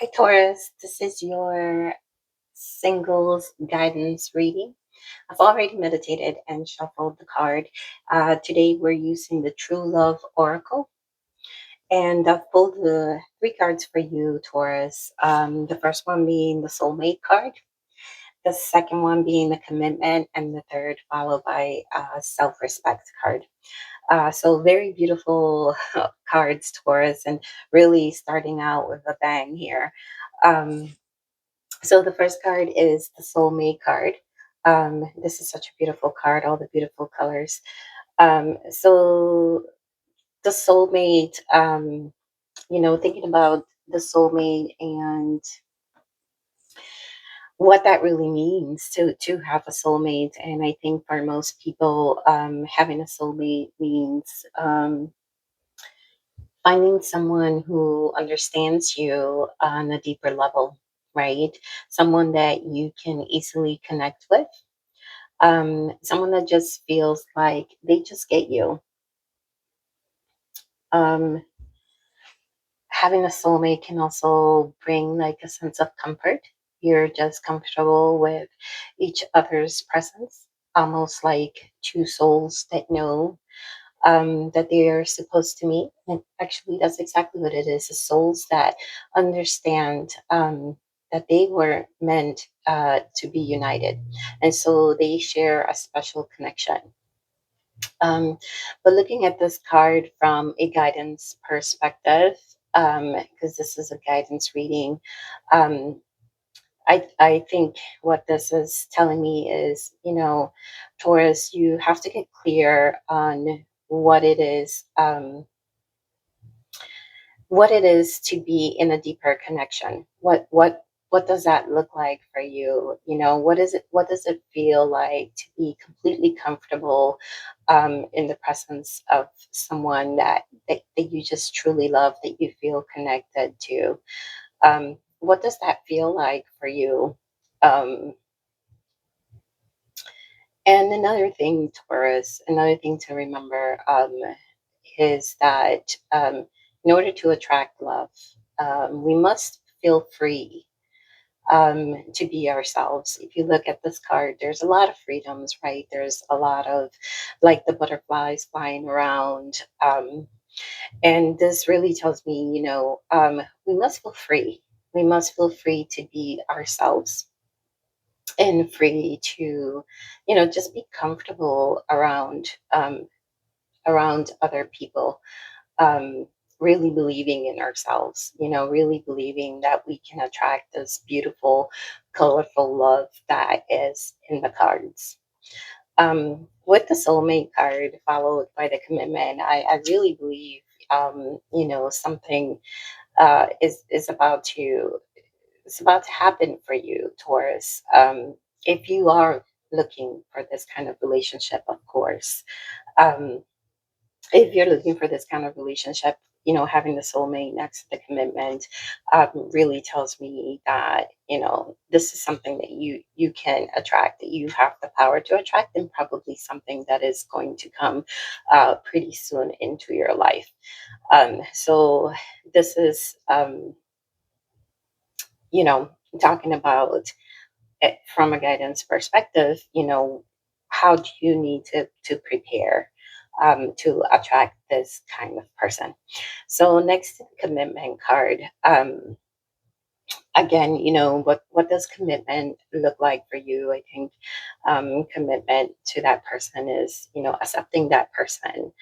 Hi, Taurus. This is your singles guidance reading. I've already meditated and shuffled the card. Today, we're using the True Love Oracle, and I've pulled the three cards for you, Taurus. The first one being the Soulmate card, the second one being the Commitment, and the third followed by Self Respect card. So, very beautiful cards, Taurus, and really starting out with a bang here. Um, So the first card is the soulmate card. This is such a beautiful card, all the beautiful colors. So the soulmate, thinking about the soulmate and what that really means to have a soulmate. And I think for most people, having a soulmate means finding someone who understands you on a deeper level, right? Someone that you can easily connect with, someone that just feels like they just get you. Um, Having a soulmate can also bring like a sense of comfort. You're just comfortable with each other's presence, almost like two souls that know that they are supposed to meet. And actually, that's exactly what it is, the souls that understand that they were meant to be united. And so they share a special connection. Um, but looking at this card from a guidance perspective, because this is a guidance reading, um, I think what this is telling me is, Taurus, you have to get clear on what it is to be in a deeper connection. What does that look like for you? What does it feel like to be completely comfortable in the presence of someone that you just truly love, that you feel connected to? What does that feel like for you? Um, and another thing, Taurus, another thing to remember is that in order to attract love, we must feel free to be ourselves. If you look at this card, there's a lot of freedoms, right? There's a lot of like the butterflies flying around. And this really tells me, we must feel free. We must feel free to be ourselves and free to, just be comfortable around other people, um, really believing in ourselves, really believing that we can attract this beautiful, colorful love that is in the cards. With the soulmate card followed by the commitment, I really believe, something is about to it's about to happen for you, Taurus. If you are looking for this kind of relationship, of course. Um, if you're looking for this kind of relationship, having the soulmate next to the commitment really tells me that this is something that you can attract, that you have the power to attract, and probably something that is going to come pretty soon into your life. So this is you know talking about it from a guidance perspective. How do you need to prepare to attract this kind of person? So next to the commitment card, again, what does commitment look like for you? I think commitment to that person is, accepting that person,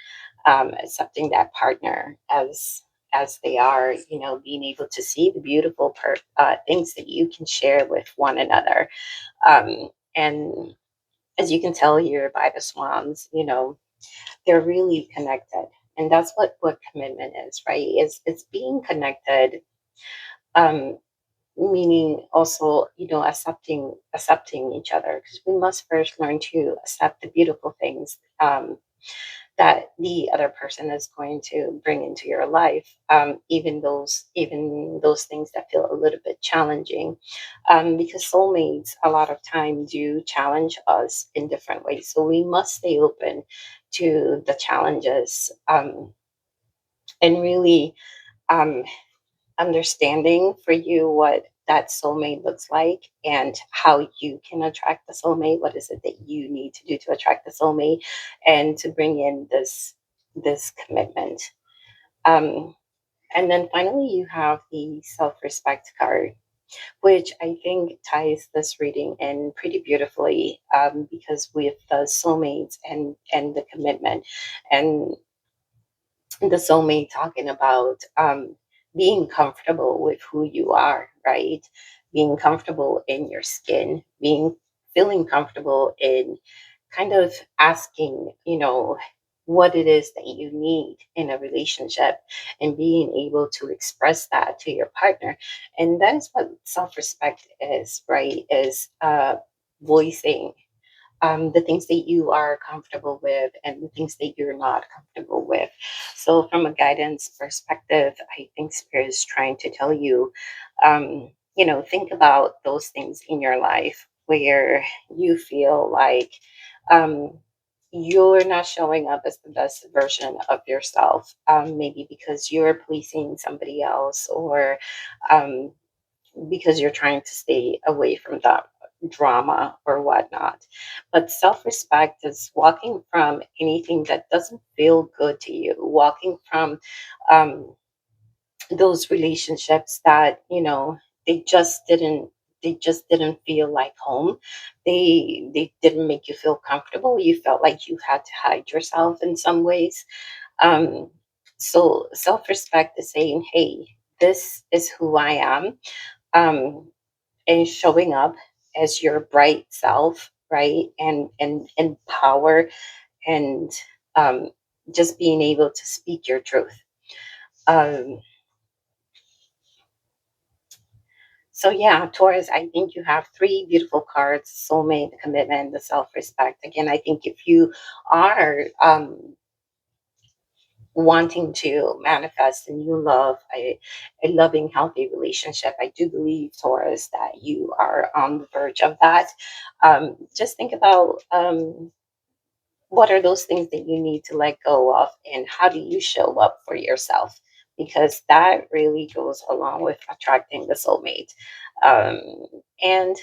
accepting that partner as they are, being able to see the beautiful things that you can share with one another. And as you can tell here by the swans, they're really connected. And that's what commitment is, right? It's being connected, um, meaning also, accepting each other, because we must first learn to accept the beautiful things that the other person is going to bring into your life, even those things that feel a little bit challenging, because soulmates a lot of time do challenge us in different ways. So we must stay open to the challenges, and really um, understanding for you what that soulmate looks like and how you can attract the soulmate. What is it that you need to do to attract the soulmate and to bring in this commitment? Um, and then finally, you have the self respect card, which I think ties this reading in pretty beautifully, because with the soulmates and the commitment, and the soulmate talking about being comfortable with who you are, right? Being comfortable in your skin, being feeling comfortable in kind of asking, what it is that you need in a relationship and being able to express that to your partner. And that is what self-respect is, right? Is voicing the things that you are comfortable with and the things that you're not comfortable with. So, from a guidance perspective, I think Spirit is trying to tell you, think about those things in your life where you feel like um, you're not showing up as the best version of yourself, maybe because you're pleasing somebody else, or um, because you're trying to stay away from that drama or whatnot. But self respect is walking from anything that doesn't feel good to you, walking from um, those relationships that, they just didn't. They just didn't feel like home. They didn't make you feel comfortable. You felt like you had to hide yourself in some ways. Um, so self respect is saying, "Hey, this is who I am." Um, and showing up as your bright self, right? And power, and um, just being able to speak your truth. Um, so yeah, Taurus, I think you have three beautiful cards: soulmate, the commitment, the self-respect. Again, I think if you are wanting to manifest a new love, a loving, healthy relationship, I do believe, Taurus, that you are on the verge of that. Just think about what are those things that you need to let go of, and how do you show up for yourself, because that really goes along with attracting the soulmate, um, and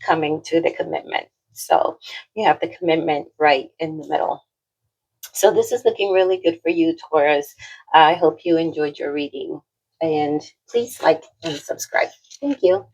coming to the commitment. So you have the commitment right in the middle. So this is looking really good for you, Taurus. I hope you enjoyed your reading, and please like and subscribe. Thank you.